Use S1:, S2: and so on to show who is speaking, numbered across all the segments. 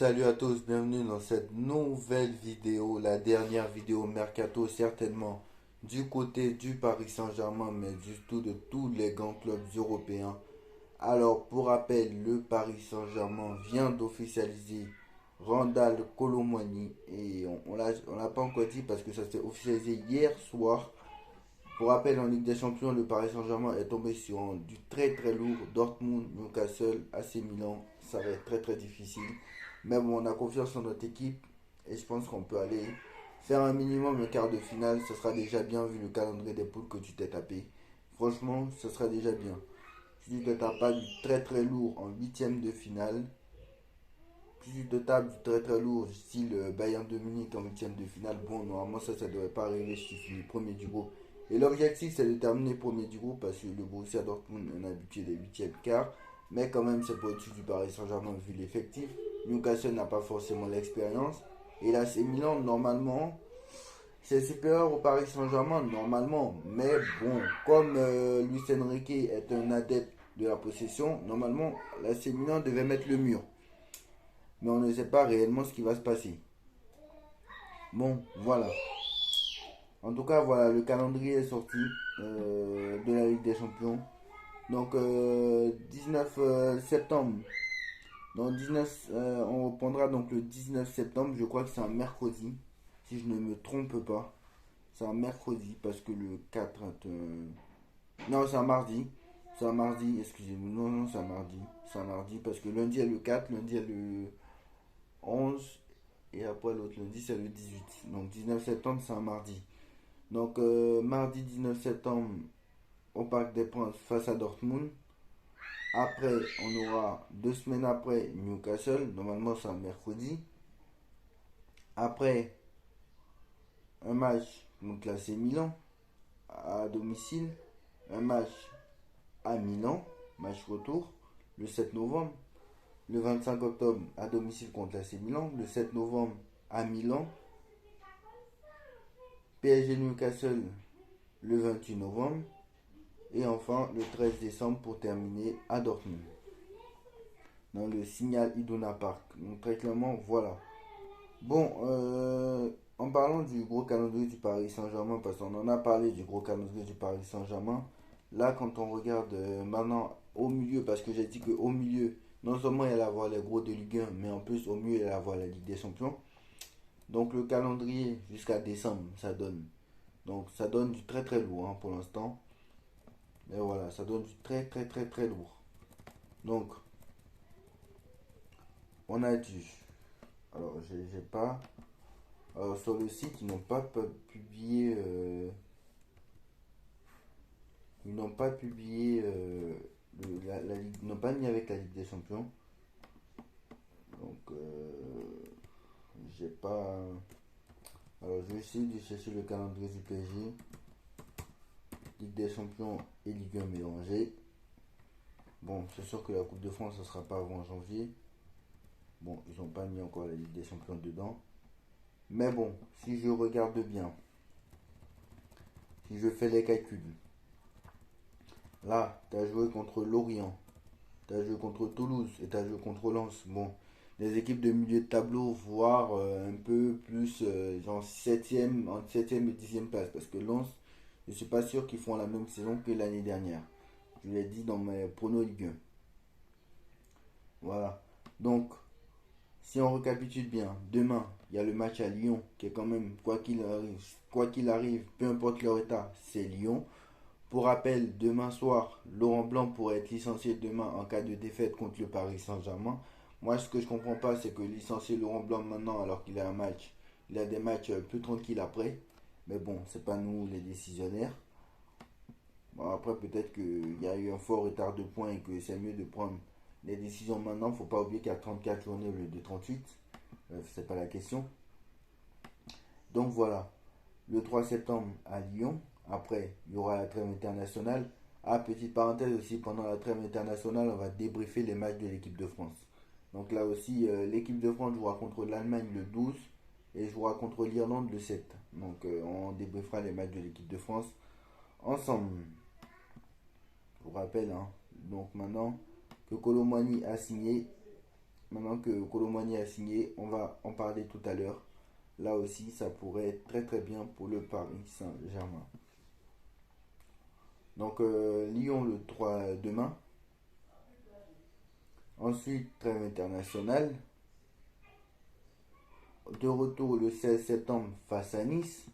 S1: salut à tous, bienvenue dans cette nouvelle vidéo, la dernière vidéo mercato certainement du côté du Paris Saint-Germain, mais du tout de tous les grands clubs européens. Alors, pour rappel, le Paris Saint-Germain vient d'officialiser Randal Kolo Muani et on l'a pas encore dit parce que ça s'est officialisé hier soir. Pour rappel, en Ligue des Champions, le Paris Saint-Germain est tombé sur du très très lourd Dortmund, Newcastle, AC Milan. Ça va être très très difficile. Mais bon, on a confiance en notre équipe et je pense qu'on peut aller faire un minimum le quart de finale. Ce sera déjà bien vu le calendrier des poules que tu t'es tapé. Franchement, ce sera déjà bien. Si tu te tapes pas du très très lourd en huitième de finale, si tu te tapes du très très lourd, style Bayern de Munich en huitième de finale, bon, normalement ça ne devrait pas arriver si tu finis premier du groupe. Et l'objectif c'est de terminer premier du groupe parce que le Borussia Dortmund est un habitué des huitièmes quarts. Mais quand même c'est pas au-dessus du Paris Saint-Germain vu l'effectif. Newcastle n'a pas forcément l'expérience. Et là c'est Milan normalement. C'est supérieur au Paris Saint-Germain normalement. Mais bon, comme Luis Enrique est un adepte de la possession, normalement l'AC Milan devait mettre le mur. Mais on ne sait pas réellement ce qui va se passer. Bon, voilà. En tout cas, voilà, le calendrier est sorti de la Ligue des Champions. Donc, 19 septembre. Dans 19, on reprendra donc le 19 septembre. Je crois que c'est un mercredi, si je ne me trompe pas. C'est un mercredi parce que le 4 non, c'est un mardi. C'est un mardi, excusez-moi. Non, non, c'est un mardi. C'est un mardi parce que lundi est le 4, lundi est le 11 et après l'autre lundi c'est le 18. Donc 19 septembre c'est un mardi. Donc mardi 19 septembre au Parc des Princes face à Dortmund. Après on aura 2 semaines après Newcastle. Normalement c'est un mercredi. Après un match contre l'AC Milan à domicile. Un match à Milan. Match retour le 7 novembre. Le 25 octobre à domicile contre l'AC Milan. Le 7 novembre à Milan. PSG Newcastle le 28 novembre. Et enfin le 13 décembre pour terminer à Dortmund. Dans le Signal Iduna Park. Donc très clairement, voilà. Bon, en parlant du gros calendrier du Paris Saint-Germain, parce qu'on en a parlé du gros calendrier du Paris Saint-Germain, là quand on regarde maintenant au milieu, parce que j'ai dit qu'au milieu, non seulement il y a avoir les gros de Ligue 1, mais en plus au milieu il y a avoir la Ligue des Champions. Donc le calendrier jusqu'à décembre, ça donne. Donc ça donne du très très lourd hein, pour l'instant. Et voilà, ça donne du très très très très lourd. Donc, on a du. Alors, j'ai pas. Alors, sur le site, ils n'ont pas publié. Ils n'ont pas publié. La Ligue. Ils n'ont pas mis avec la Ligue des Champions. Donc, j'ai pas. Alors, je vais essayer de chercher le calendrier du PSG. Ligue des Champions et Ligue 1 mélangés. Bon, c'est sûr que la Coupe de France, ça sera pas avant janvier. Bon, ils n'ont pas mis encore la Ligue des Champions dedans. Mais bon, si je regarde bien, si je fais les calculs, là, tu as joué contre Lorient, tu as joué contre Toulouse et tu as joué contre Lens. Bon, des équipes de milieu de tableau, voire un peu plus, genre septième, entre septième et dixième place. Parce que Lens, je ne suis pas sûr qu'ils font la même saison que l'année dernière. Je l'ai dit dans mes pronos Ligue 1. Voilà. Donc, si on récapitule bien, demain, il y a le match à Lyon, qui est quand même, quoi qu'il arrive, peu importe leur état, c'est Lyon. Pour rappel, demain soir, Laurent Blanc pourrait être licencié demain en cas de défaite contre le Paris Saint-Germain. Moi, ce que je comprends pas, c'est que licencier Laurent Blanc maintenant, alors qu'il a un match, il a des matchs plus tranquilles après. Mais bon, c'est pas nous les décisionnaires. Bon, après, peut-être qu'il y a eu un fort retard de points et que c'est mieux de prendre les décisions maintenant. Faut pas oublier qu'il y a 34 journées au lieu de 38. C'est pas la question. Donc voilà, le 3 septembre à Lyon. Après, il y aura la trêve internationale. Ah, petite parenthèse aussi, pendant la trêve internationale, on va débriefer les matchs de l'équipe de France. Donc là aussi, l'équipe de France jouera contre l'Allemagne le 12 et jouera contre l'Irlande le 7. Donc on débriefera les matchs de l'équipe de France ensemble. Je vous rappelle, hein, donc maintenant que Kolo Muani a signé, maintenant que Colomani a signé, on va en parler tout à l'heure. Là aussi, ça pourrait être très très bien pour le Paris Saint-Germain. Donc Lyon le 3 demain. Ensuite, trêve international. De retour le 16 septembre face à Nice.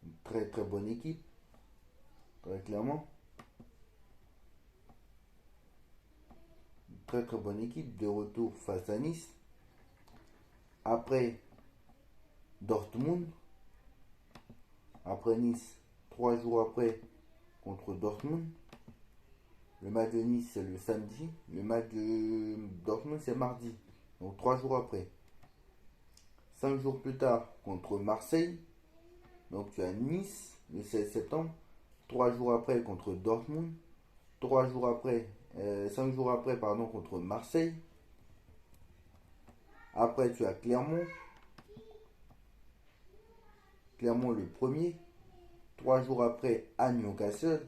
S1: Une très très bonne équipe. Très clairement. Une très très bonne équipe. De retour face à Nice. Après Dortmund. Après Nice. 3 jours après contre Dortmund. Le match de Nice c'est le samedi. Le match de Dortmund c'est mardi. Donc 3 jours après. 5 jours plus tard contre Marseille. Donc tu as Nice le 16 septembre. 3 jours après contre Dortmund. 3 jours après, 5 jours après, pardon, contre Marseille. Après tu as Clermont. Clermont le premier. 3 jours après à Newcastle.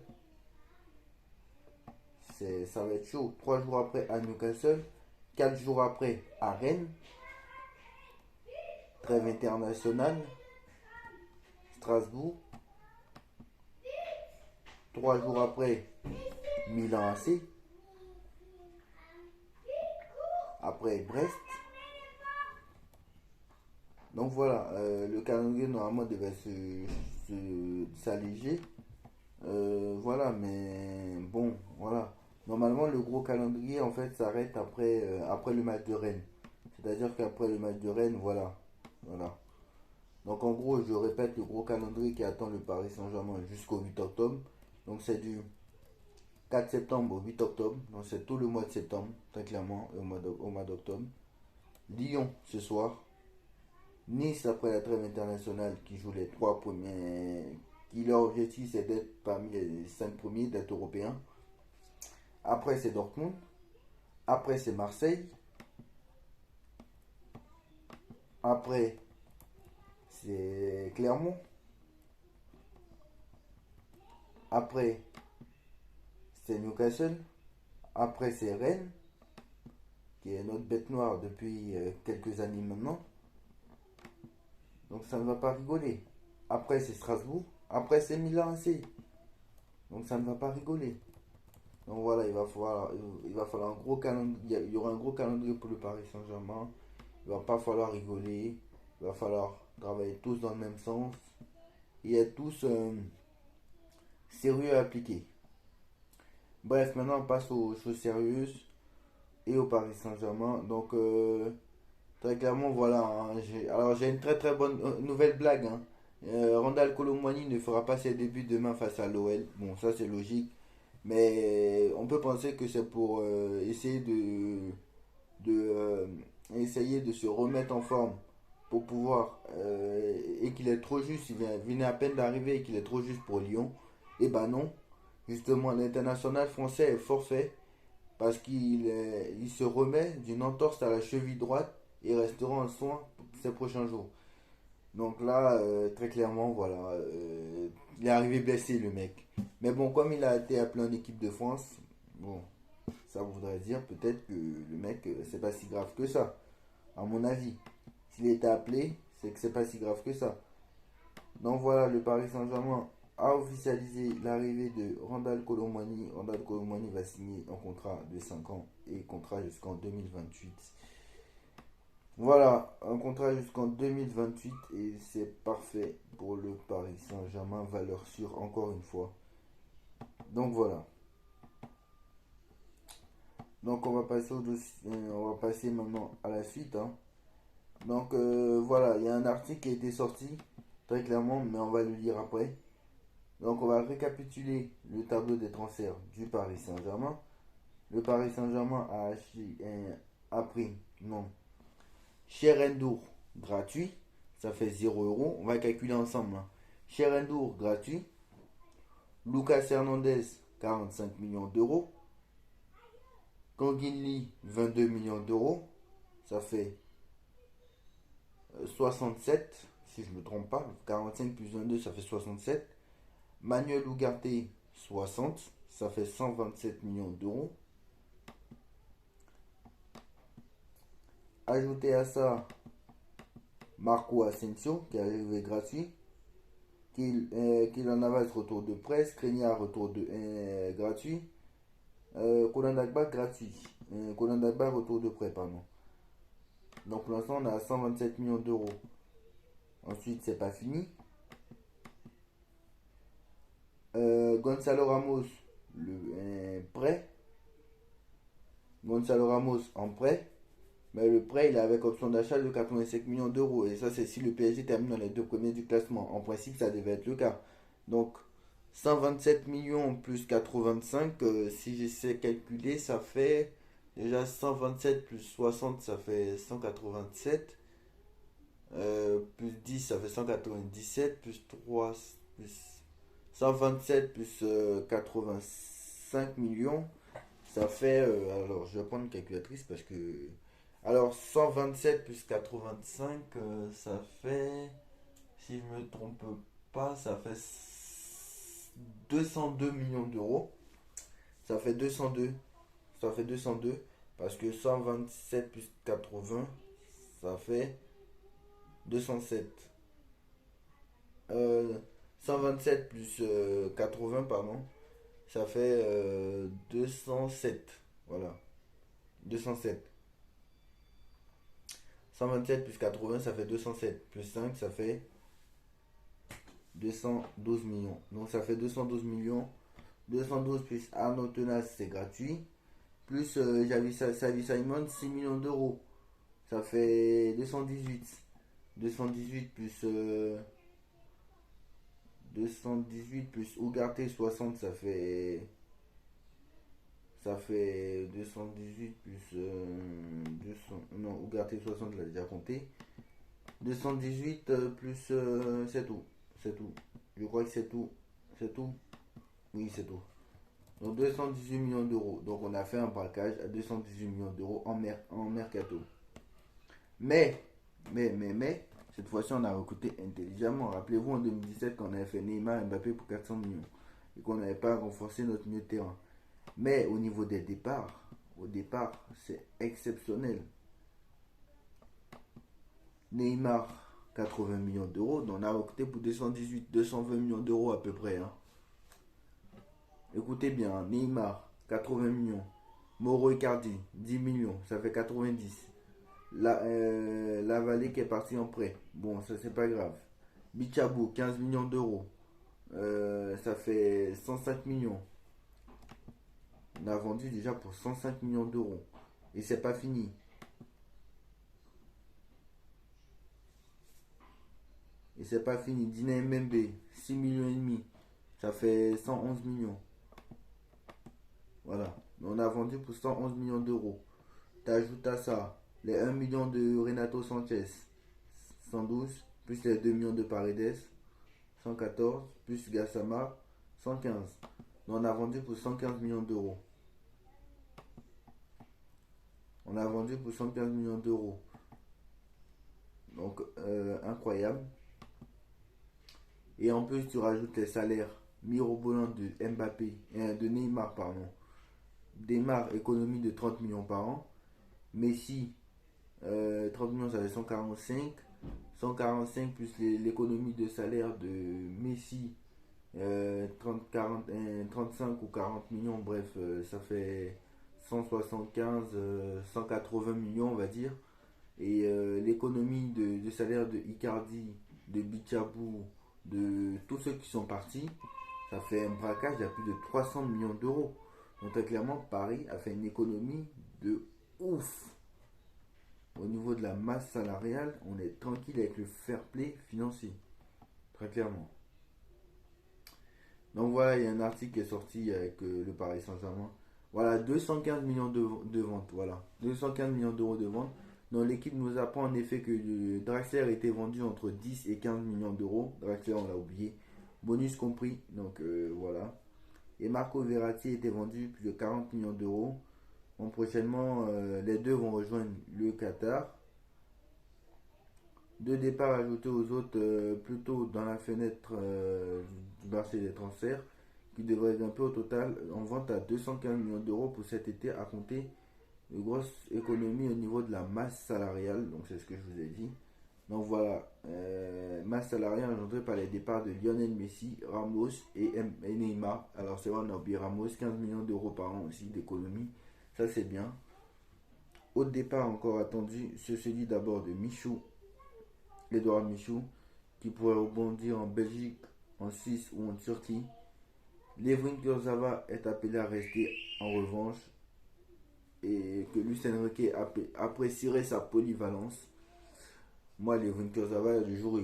S1: Ça va être chaud. 3 jours après à Newcastle. 4 jours après à Rennes. Trêve internationale. Strasbourg. 3 jours après Milan AC. Après Brest. Donc voilà, le calendrier normalement devait s'alléger. Voilà, mais bon, voilà. Normalement, le gros calendrier en fait s'arrête après le match de Rennes. C'est-à-dire qu'après le match de Rennes, voilà. Voilà. Donc en gros, je répète, le gros calendrier qui attend le Paris Saint-Germain jusqu'au 8 octobre. Donc c'est du 4 septembre au 8 octobre. Donc c'est tout le mois de septembre, très clairement, au mois d'octobre. Lyon ce soir. Nice après la trêve internationale qui joue les 3 premiers. Qui leur objectif c'est d'être parmi les 5 premiers, d'être européens. Après c'est Dortmund. Après c'est Marseille. Après c'est Clermont. Après c'est Newcastle. Après c'est Rennes, qui est notre bête noire depuis quelques années maintenant. Donc ça ne va pas rigoler. Après c'est Strasbourg. Après c'est Milan AC. Donc ça ne va pas rigoler. Donc voilà, il va falloir un gros calendrier. Il y aura un gros calendrier pour le Paris Saint-Germain. Il va pas falloir rigoler. Il va falloir travailler tous dans le même sens. Et être tous sérieux à appliquer. Bref, maintenant on passe aux choses sérieuses et au Paris Saint-Germain. Donc très clairement, voilà. Hein, alors j'ai une très très bonne nouvelle blague. Hein. Randal Kolo Muani ne fera pas ses débuts demain face à l'OL. Bon, ça c'est logique. Mais on peut penser que c'est pour essayer essayer de se remettre en forme pour pouvoir et qu'il est trop juste, il vient à peine d'arriver et qu'il est trop juste pour Lyon. Et ben non, justement l'international français est forfait parce il se remet d'une entorse à la cheville droite et restera en soins ces prochains jours. Donc là, très clairement, voilà, il est arrivé blessé le mec. Mais bon, comme il a été appelé en équipe de France, bon, ça voudrait dire peut-être que le mec, c'est pas si grave que ça, à mon avis. S'il est appelé, c'est que c'est pas si grave que ça. Donc voilà, le Paris Saint-Germain a officialisé l'arrivée de Randal Kolo Muani. Randal Kolo Muani va signer un contrat de 5 ans et contrat jusqu'en 2028. Voilà, un contrat jusqu'en 2028 et c'est parfait pour le Paris Saint-Germain, valeur sûre encore une fois. Donc voilà. Donc on va passer on va passer maintenant à la suite. Hein. Donc voilà, il y a un article qui a été sorti très clairement, mais on va le lire après. Donc on va récapituler le tableau des transferts du Paris Saint-Germain. Le Paris Saint-Germain a pris, non, Cherendour gratuit, ça fait 0 €. On va calculer ensemble. Hein. Cherendour gratuit. Lucas Hernandez, 45 millions d'euros. Kanginli, 22 millions d'euros. Ça fait 67, si je ne me trompe pas. 45 plus 22, ça fait 67. Manuel Ugarte, 60. Ça fait 127 millions d'euros. Ajoutez à ça Marco Asensio qui est arrivé gratuit. Kylian Navas retour de presse. Skriniar retour de gratuit. Konan Dagba gratuit. Konan Dagba retour de prêt, pardon. Donc pour l'instant on a 127 millions d'euros. Ensuite c'est pas fini. Gonzalo Ramos le prêt. Gonzalo Ramos en prêt. Mais le prêt il est avec option d'achat de 85 millions d'euros. Et ça c'est si le PSG termine dans les deux premiers du classement. En principe ça devait être le cas. Donc 127 millions plus 85, si j'essaie de calculer, ça fait déjà 127 plus 60, ça fait 187. Plus 10, ça fait 197. Plus 3, plus 127 plus 85 millions, ça fait... alors, je vais prendre une calculatrice parce que... Alors, 127 plus 85, ça fait... Si je me trompe pas, ça fait 202 millions d'euros. Ça fait 202. Ça fait 202. Parce que 127 plus 80, ça fait 207. 127 plus 80, pardon, ça fait 207. Voilà. 207. 127 plus 80, ça fait 207. Plus 5, ça fait 212 millions. Donc ça fait 212 millions. 212 plus Arnaud Tenas, c'est gratuit. Plus Xavi Simon, 6 millions d'euros. Ça fait 218. 218 plus 218 plus Ugarte 60, ça fait 218 plus 200, non, Ugarte 60 l'a déjà compté. 218 plus c'est tout. C'est tout. Je crois que c'est tout. C'est tout. Oui, c'est tout. Donc 218 millions d'euros. Donc on a fait un braquage à 218 millions d'euros en mercato. Mais, cette fois-ci on a recruté intelligemment. Rappelez-vous en 2017 qu'on avait fait Neymar et Mbappé pour 400 millions et qu'on n'avait pas renforcé notre milieu de terrain. Mais au niveau des départs, au départ, c'est exceptionnel. Neymar, 80 millions d'euros. Donc on a recruté pour 220 millions d'euros à peu près. Hein. Écoutez bien, Neymar, 80 millions. Mauro Icardi, 10 millions. Ça fait 90. La Vallée qui est partie en prêt. Bon, ça c'est pas grave. Bichabou, 15 millions d'euros. Ça fait 105 millions. On a vendu déjà pour 105 millions d'euros. Et c'est pas fini. Et c'est pas fini. Dina Mbembe, 6 millions et demi. Ça fait 111 millions. Voilà. On a vendu pour 111 millions d'euros. T'ajoutes à ça les 1 million de Renato Sanchez, 112, plus les 2 millions de Paredes, 114, plus Gassama, 115. Donc on a vendu pour 115 millions d'euros. On a vendu pour 115 millions d'euros. Donc incroyable. Et en plus tu rajoutes les salaires mirobolants de Mbappé, de Neymar, pardon. Neymar, économie de 30 millions par an. Messi, 30 millions, ça fait 145. 145 plus l'économie de salaire de Messi, 35 ou 40 millions, bref, ça fait 175, 180 millions, on va dire. Et l'économie de salaire de Icardi, de Bichabou, de tous ceux qui sont partis, ça fait un braquage à plus de 300 millions d'euros. Donc très clairement, Paris a fait une économie de ouf. Au niveau de la masse salariale, on est tranquille avec le fair play financier. Très clairement. Donc voilà, il y a un article qui est sorti avec le Paris Saint-Germain. Voilà, 215 millions de ventes. Voilà, 215 millions d'euros de ventes. Donc l'équipe nous apprend en effet que Draxler était vendu entre 10 et 15 millions d'euros. Draxler, on l'a oublié. Bonus compris. Donc voilà. Et Marco Verratti était vendu plus de 40 millions d'euros. Bon, prochainement, les deux vont rejoindre le Qatar. Deux départs ajoutés aux autres plutôt dans la fenêtre du marché des transferts qui devrait grimper au total en vente à 215 millions d'euros pour cet été à compter de grosses économies au niveau de la masse salariale, donc c'est ce que je vous ai dit. Donc voilà, masse salariale engendrée par les départs de Lionel Messi, Ramos et Neymar. Alors c'est vrai, on a oublié Ramos, 15 millions d'euros par an aussi d'économie, ça c'est bien. Au départ encore attendu, c'est celui d'abord de Michou, Edouard Michou, qui pourrait rebondir en Belgique, en Suisse ou en Turquie. Levin Kurzawa est appelé à rester en revanche et que Luis Enrique apprécierait sa polyvalence. Moi, Levin Kurzawa, le jour où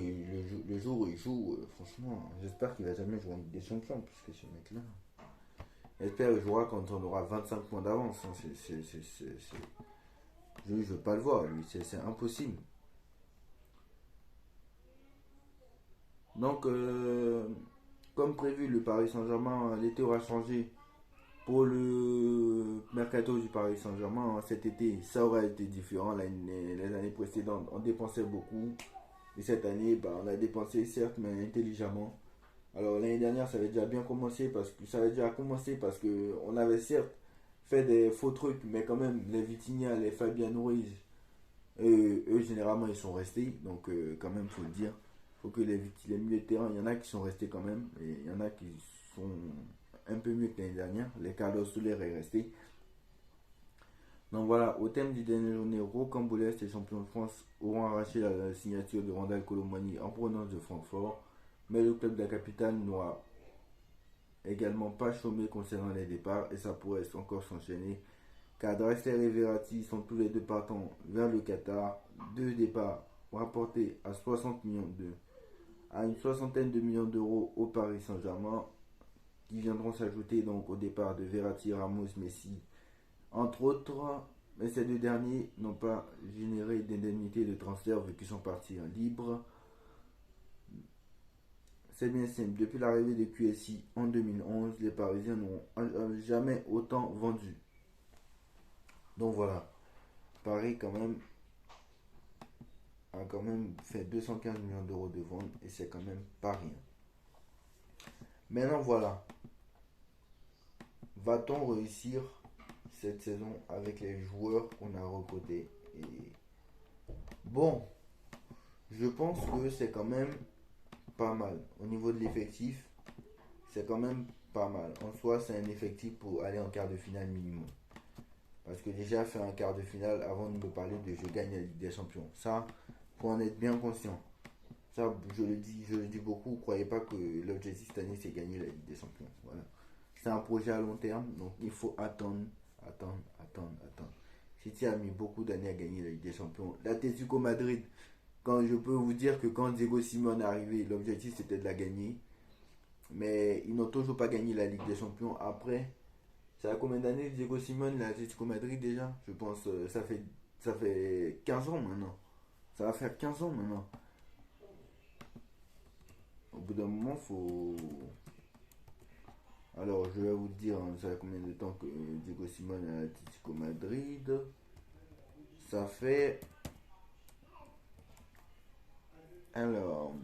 S1: il joue, franchement, j'espère qu'il va jamais jouer en Ligue des Champions, puisque ce mec-là, j'espère qu'il jouera quand on aura 25 points d'avance. Hein. Je ne veux pas le voir, lui, c'est impossible. Donc, comme prévu, le Paris Saint-Germain, l'été aura changé pour le mercato du Paris Saint-Germain. Cet été, ça aurait été différent. Les années précédentes, on dépensait beaucoup. Et cette année, bah, on a dépensé certes, mais intelligemment. Alors l'année dernière, ça avait déjà bien commencé parce que on avait certes fait des faux trucs, mais quand même, les Vitinha, les Fabien Ruiz, eux, généralement, ils sont restés. Donc, quand même, faut le dire. Faut que les milieux de terrain, il y en a qui sont restés quand même. Et il y en a qui sont un peu mieux que l'année dernière. Les Carlos Soler est resté. Donc voilà, au thème du dernier journée, Rocambolesque, les champions de France auront arraché la signature de Randal Colomani en provenance de Francfort. Mais le club de la capitale n'aura également pas chômé concernant les départs et ça pourrait encore s'enchaîner car Drexler et Verratti sont tous les deux partants vers le Qatar. Deux départs rapportés à 60 millions à une soixantaine de millions d'euros au Paris Saint-Germain qui viendront s'ajouter donc au départ de Verratti, Ramos, Messi entre autres. Mais ces deux derniers n'ont pas généré d'indemnité de transfert vu qu'ils sont partis en libre. C'est bien simple, depuis l'arrivée de QSI en 2011, les Parisiens n'ont jamais autant vendu. Donc voilà, Paris a quand même fait 215 millions d'euros de ventes et c'est quand même pas rien. Maintenant voilà, va-t-on réussir cette saison avec les joueurs qu'on a recrutés? Et bon, je pense que c'est quand même pas mal. Au niveau de l'effectif, c'est quand même pas mal. En soi, c'est un effectif pour aller en quart de finale minimum. Parce que déjà, faire un quart de finale avant de me parler de je gagne la Ligue des Champions. Ça, faut en être bien conscient. Ça, je le dis beaucoup. Croyez pas que l'objectif cette année, c'est gagner la Ligue des Champions. Voilà. C'est un projet à long terme. Donc, il faut attendre. City a mis beaucoup d'années à gagner la Ligue des Champions. L'Atlético Madrid, quand je peux vous dire que quand Diego Simon est arrivé, l'objectif c'était de la gagner. Mais ils n'ont toujours pas gagné la Ligue des Champions. Après, ça a combien d'années Diego Simon, l'Atlético Madrid déjà? Je pense ça fait 15 ans maintenant. Ça va faire 15 ans maintenant. Au bout d'un moment, faut. Alors, je vais vous dire, hein, ça fait combien de temps que Diego Simon est à l'Atlético Madrid? Ça fait. Alors.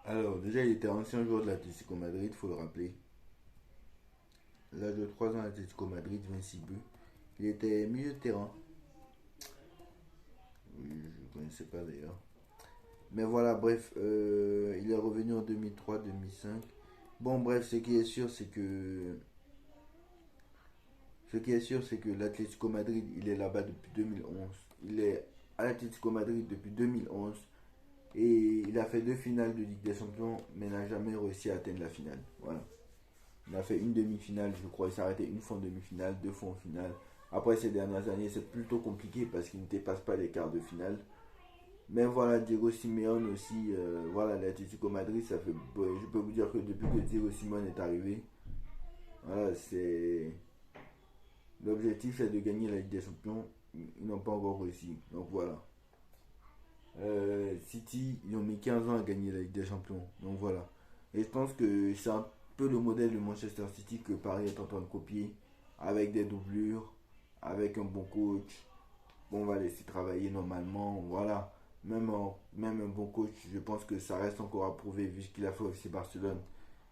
S1: Alors, déjà, il était ancien joueur de l'Atlético Madrid, faut le rappeler. L'âge de 3 ans à l'Atlético Madrid, 26 buts. Il était milieu de terrain. Je ne connaissais pas d'ailleurs. Mais voilà, bref, il est revenu en 2003-2005. Bon, bref, ce qui est sûr, c'est que l'Atlético Madrid, il est là-bas depuis 2011. Il est à l'Atlético Madrid depuis 2011 et il a fait deux finales de Ligue des Champions, mais n'a jamais réussi à atteindre la finale. Voilà. Il a fait une demi-finale, je crois. Il s'est arrêté une fois en demi-finale, deux fois en finale. Après ces dernières années, c'est plutôt compliqué parce qu'il ne dépasse pas les quarts de finale. Mais voilà, Diego Simeone aussi, voilà, l'Atlético Madrid, ça fait. Je peux vous dire que depuis que Diego Simeone est arrivé, voilà, c'est. L'objectif est de gagner la Ligue des Champions. Ils n'ont pas encore réussi. Donc voilà. City, ils ont mis 15 ans à gagner la Ligue des Champions. Donc voilà. Et je pense que c'est un peu le modèle de Manchester City que Paris est en train de copier. Avec des doublures, avec un bon coach. Bon, on va laisser travailler normalement. Voilà. Même un bon coach, je pense que ça reste encore à prouver vu ce qu'il a fait au FC Barcelone.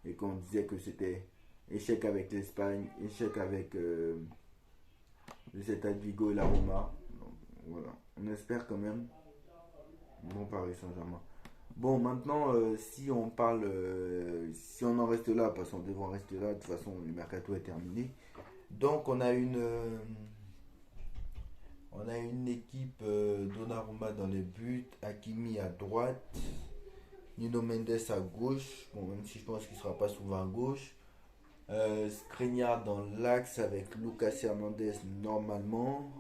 S1: Et qu'on disait que c'était échec avec l'Espagne, échec avec le Celta de Vigo et la Roma. Donc, voilà. On espère quand même. Bon Paris Saint-Germain. Bon, maintenant, si on parle, si on en reste là, parce qu'on devrait en rester là, de toute façon, le mercato est terminé. Donc, on a une équipe Donnarumma dans les buts, Hakimi à droite, Nuno Mendes à gauche, bon, même si je pense qu'il ne sera pas souvent à gauche. Skriniar dans l'axe avec Lucas Hernandez normalement.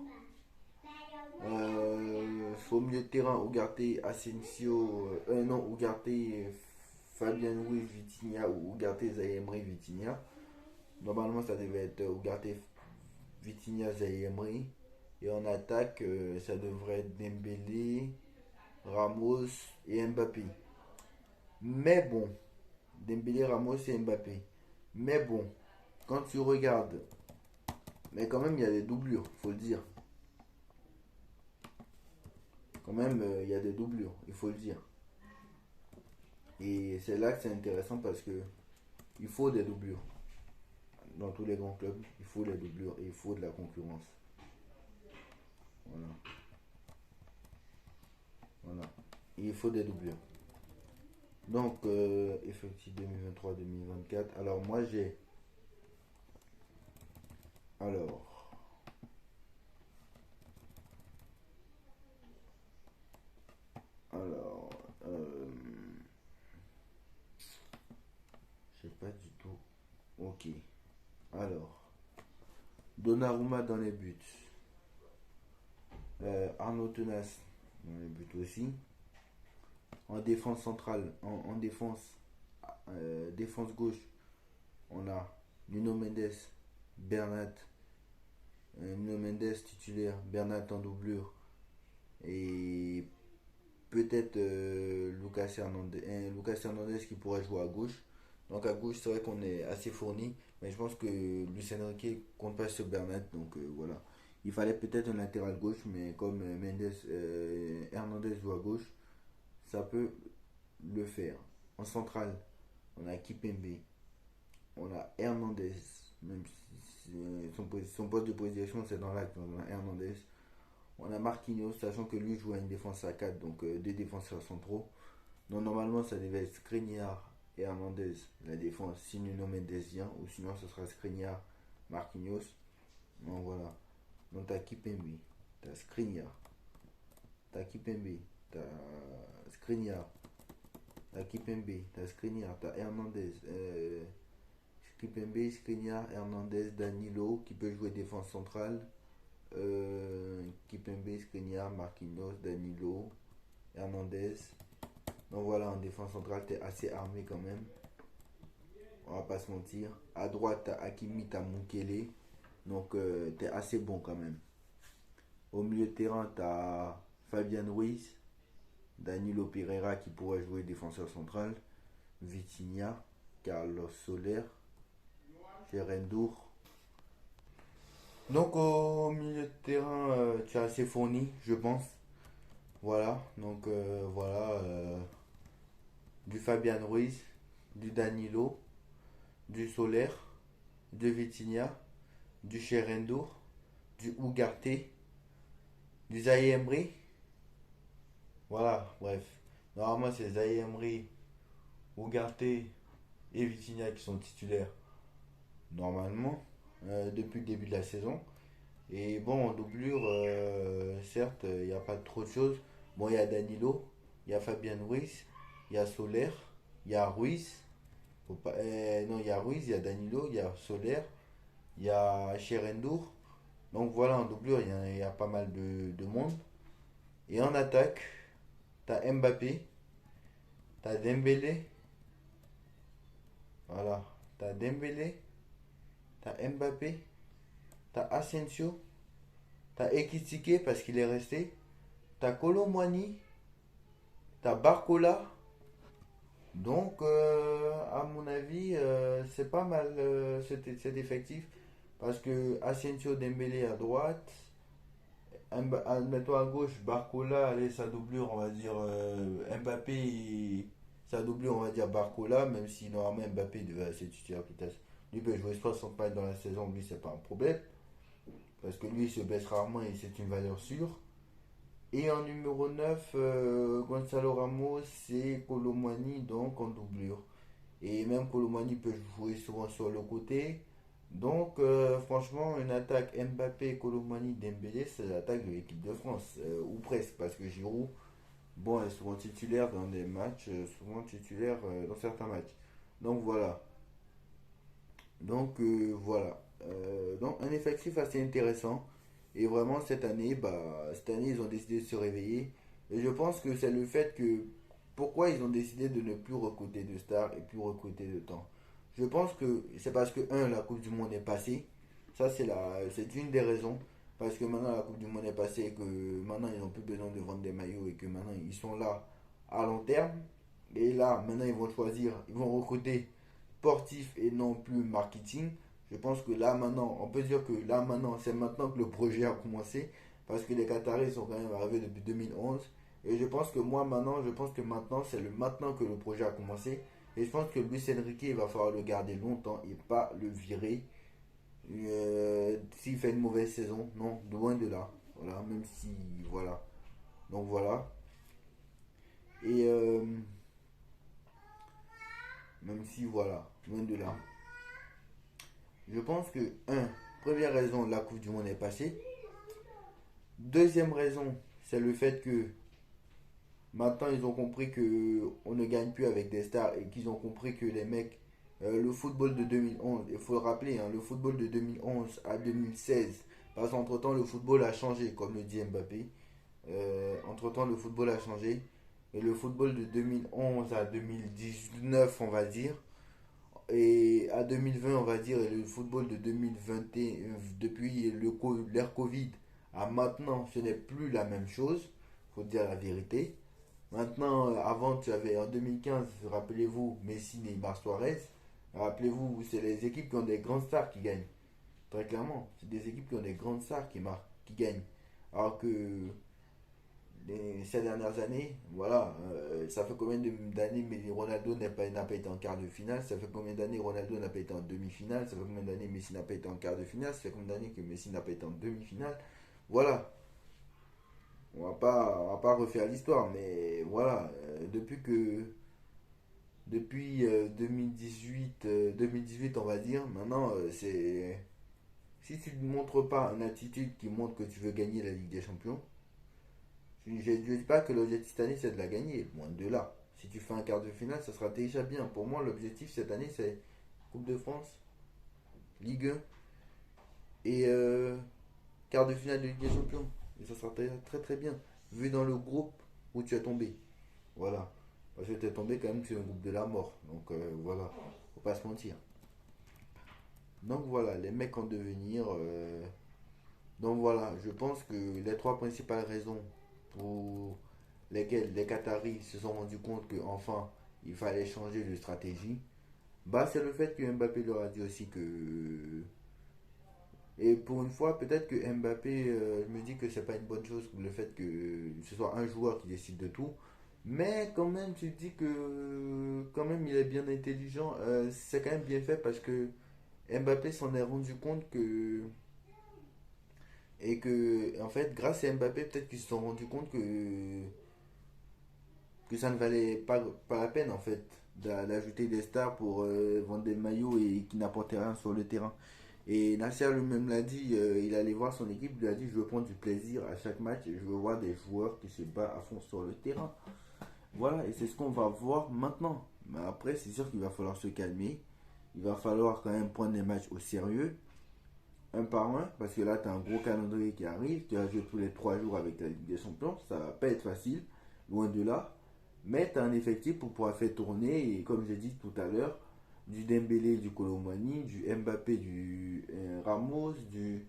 S1: Au milieu de terrain, Ugarte, Asensio, non, Ugarte, Fabien Ruiz, Vitinha ou Ugarte, Zayemri, Vitinha. Normalement, ça devait être Ugarte, Vitinha, Zayemri. Et en attaque, ça devrait être Dembélé, Ramos et Mbappé. Mais bon, Dembélé, Ramos et Mbappé. Mais bon, quand tu regardes, mais quand même, il y a des doublures, faut le dire. Quand même, il y a des doublures, il faut le dire. Et c'est là que c'est intéressant parce que il faut des doublures. Dans tous les grands clubs, il faut des doublures et il faut de la concurrence. Voilà. Voilà. Et il faut des doublures. Donc, effectif 2023-2024. Alors, moi, j'ai. Alors. Alors. Je sais pas du tout. Ok. Alors. Donnarumma dans les buts. Arnaud Tenas dans les buts aussi. En défense centrale, en défense, défense gauche, on a Nuno Mendes, Bernat, Nuno Mendes titulaire, Bernat en doublure et peut-être Lucas Hernandez qui pourrait jouer à gauche. Donc à gauche, c'est vrai qu'on est assez fourni, mais je pense que Lucien Riquet compte pas sur Bernat, donc voilà. Il fallait peut-être un latéral gauche, mais comme Hernandez joue à gauche, ça peut le faire. En centrale, on a Kipembe, on a Hernandez, même si son poste de prédilection c'est dans l'axe, on a Hernandez. On a Marquinhos, sachant que lui joue à une défense à 4, donc deux défenseurs centraux. Donc normalement ça devait être Skriniar et Hernandez, la défense, si Nuno Mendes vient, ou sinon ce sera Skriniar, Marquinhos. Donc voilà. Donc t'as Kipembe, t'as Skriniar, t'as Kipembe, t'as Skriniar, t'as Kipembe, t'as Skriniar, t'as Hernandez, Kipembe, Skriniar, Hernandez, Danilo qui peut jouer défense centrale, Kipembe, Skriniar, Marquinhos, Danilo, Hernandez. Donc voilà, en défense centrale, t'es assez armé quand même. On va pas se mentir. À droite, t'as Hakimi, t'as Mukele. Donc t'es assez bon quand même. Au milieu de terrain, t'as Fabian Ruiz, Danilo Pereira qui pourrait jouer défenseur central, Vitinha, Carlos Soler, Gerendour. Donc au milieu de terrain, tu es assez fourni, je pense. Voilà, donc voilà, du Fabian Ruiz, du Danilo, du Soler, du Vitinha, du Gerendour, du Ugarte, du Zaïre Emery. Voilà, bref. Normalement, c'est Zaïre Emery, Ugarte et Vitinha qui sont titulaires normalement depuis le début de la saison. Et bon, en doublure, certes, il n'y a pas trop de choses. Bon, il y a Danilo, il y a Fabien Ruiz, il y a Soler, il y a Ruiz. Non, il y a Ruiz, il y a Danilo, il y a Soler, il y a Cherendour. Donc voilà, en doublure, il y a pas mal de monde. Et en attaque, t'as Mbappé, t'as Dembélé. Voilà, t'as Dembélé, t'as Mbappé, t'as Asensio, t'as Ekitike parce qu'il est resté, t'as Colomwani, t'as Barcola. Donc, à mon avis, c'est pas mal cet effectif. Parce que Asensio Dembélé à droite, Admettons à gauche, Barcola, allez, sa doublure, on va dire Mbappé, sa doublure, on va dire Barcola, même si normalement Mbappé devait être titulaire peut-être. Lui peut jouer 60 matchs dans la saison, lui c'est pas un problème, parce que lui il se baisse rarement et c'est une valeur sûre. Et en numéro 9 Gonzalo Ramos et Colomani donc en doublure. Et même Colomani peut jouer souvent sur le côté. Donc, franchement, une attaque Mbappé, Colomani, Dembélé, c'est l'attaque de l'équipe de France, ou presque, parce que Giroud, bon, est souvent titulaire dans des matchs, souvent titulaire dans certains matchs. Donc voilà. Donc voilà. Donc un effectif assez intéressant. Et vraiment cette année ils ont décidé de se réveiller. Et je pense que c'est le fait que pourquoi ils ont décidé de ne plus recruter de stars et plus recruter de temps. Je pense que c'est parce que la Coupe du Monde est passée. Ça c'est une des raisons. Parce que maintenant la Coupe du Monde est passée et que maintenant ils n'ont plus besoin de vendre des maillots et que maintenant ils sont là à long terme. Et là maintenant ils vont choisir, ils vont recruter sportif et non plus marketing. Je pense que là maintenant, on peut dire que là maintenant, c'est maintenant que le projet a commencé parce que les Qataris sont quand même arrivés depuis 2011. Et je pense que moi maintenant, je pense que maintenant, c'est le maintenant que le projet a commencé. Et je pense que Luis Enrique, il va falloir le garder longtemps et pas le virer s'il fait une mauvaise saison. Non, loin de là. Voilà, même si, voilà. Donc voilà. Et même si, voilà, loin de là. Je pense que, première raison, la Coupe du Monde est passée. Deuxième raison, c'est le fait que maintenant ils ont compris que on ne gagne plus avec des stars et qu'ils ont compris que les mecs, le football de 2011, il faut le rappeler, hein, le football de 2011 à 2016, parce qu'entre-temps le football a changé, comme le dit Mbappé. Entre-temps le football a changé. Et le football de 2011 à 2019, on va dire, et à 2020, on va dire, le football de 2020, depuis l'ère Covid à maintenant, ce n'est plus la même chose. Faut dire la vérité. Maintenant, avant, tu avais en 2015, rappelez-vous, Messi, Neymar, Suarez. Rappelez-vous, c'est les équipes qui ont des grandes stars qui gagnent. Très clairement, c'est des équipes qui ont des grandes stars qui marquent, qui gagnent. Alors que ces dernières années, voilà, ça fait combien d'années mais Ronaldo n'a pas été en quart de finale, ça fait combien d'années Ronaldo n'a pas été en demi-finale, ça fait combien d'années Messi n'a pas été en quart de finale, ça fait combien d'années que Messi n'a pas été en demi-finale. Voilà, on va pas refaire l'histoire, mais voilà, depuis 2018, on va dire, maintenant, c'est si tu ne montres pas une attitude qui montre que tu veux gagner la Ligue des Champions, je ne dis pas que l'objectif cette année c'est de la gagner, loin de là. Si tu fais un quart de finale, ça sera déjà bien. Pour moi, l'objectif cette année c'est Coupe de France, Ligue 1 et quart de finale de Ligue des Champions. Et ça sera très très, très bien. Vu dans le groupe où tu es tombé. Voilà. Parce que tu es tombé quand même sur un groupe de la mort. Donc voilà. Faut pas se mentir. Donc voilà, les mecs en devenir. Donc voilà, je pense que les trois principales raisons pour lesquelles les Qataris se sont rendus compte qu'enfin il fallait changer de stratégie, bah c'est le fait que Mbappé leur a dit aussi que. Et pour une fois, peut-être que Mbappé, je me dis que c'est pas une bonne chose le fait que ce soit un joueur qui décide de tout. Mais quand même, tu te dis que quand même il est bien intelligent. C'est quand même bien fait parce que Mbappé s'en est rendu compte que et que en fait grâce à Mbappé peut-être qu'ils se sont rendus compte que ça ne valait pas la peine en fait d'ajouter des stars pour vendre des maillots et qui n'apportaient rien sur le terrain. Et Nasser lui-même l'a dit, il allait voir son équipe, il lui a dit je veux prendre du plaisir à chaque match et je veux voir des joueurs qui se battent à fond sur le terrain. Voilà, et c'est ce qu'on va voir maintenant. Mais après, c'est sûr qu'il va falloir se calmer. Il va falloir quand même prendre les matchs au sérieux, un par un, parce que là, tu as un gros calendrier qui arrive. Tu as joué tous les 3 jours avec la Ligue des Champions. Ça va pas être facile, loin de là. Mais tu as un effectif pour pouvoir faire tourner, et comme j'ai dit tout à l'heure, du Dembélé, du Colomani, du Mbappé, du Ramos, du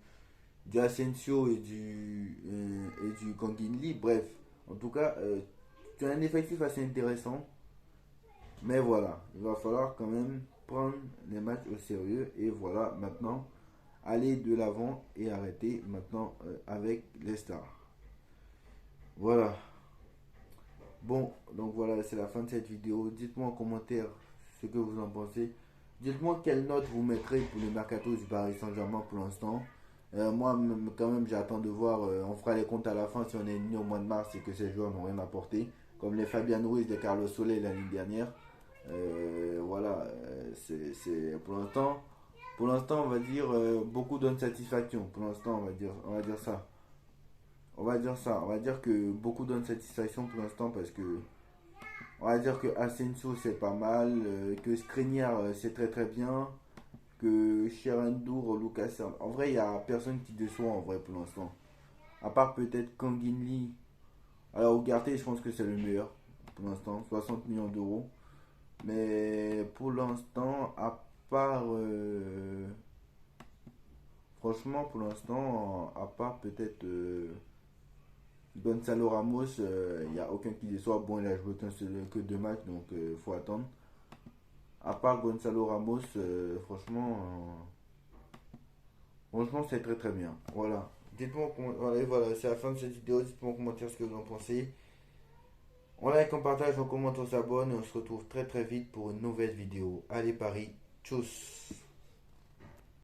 S1: Asensio et du Kanginli. Bref, en tout cas, tu as un effectif assez intéressant. Mais voilà, il va falloir quand même prendre les matchs au sérieux. Et voilà, maintenant, aller de l'avant et arrêter maintenant avec les stars. Voilà. Bon, donc voilà, c'est la fin de cette vidéo. Dites-moi en commentaire ce que vous en pensez. Dites-moi quelle note vous mettrez pour le mercato du Paris Saint-Germain pour l'instant. Moi, quand même, j'attends de voir. On fera les comptes à la fin si on est venu au mois de mars et que ces joueurs n'ont rien apporté. Comme les Fabian Ruiz, les Carlos Soler l'année dernière. Voilà, pour l'instant, on va dire beaucoup donnent satisfaction. Pour l'instant, on va dire ça. On va dire que beaucoup donnent satisfaction pour l'instant parce que on va dire que Asensio c'est pas mal, que Skriniar c'est très très bien, que Cherendour, Lucas. En vrai, il n'y a personne qui déçoit en vrai pour l'instant. À part peut-être Kangin Lee. Alors, Ugarte, je pense que c'est le meilleur pour l'instant, 60 millions d'euros. Mais pour l'instant, à part. Franchement, pour l'instant, à part peut-être. Gonzalo Ramos, il n'y a aucun qui déçoit. Bon, il a joué que 2 matchs, donc il faut attendre. À part Gonzalo Ramos, franchement, c'est très très bien. Voilà. Dites-moi voilà, voilà, c'est la fin de cette vidéo. Dites-moi en commentaire ce que vous en pensez. On like, on partage, on commente, on s'abonne et on se retrouve très très vite pour une nouvelle vidéo. Allez Paris, tchuss.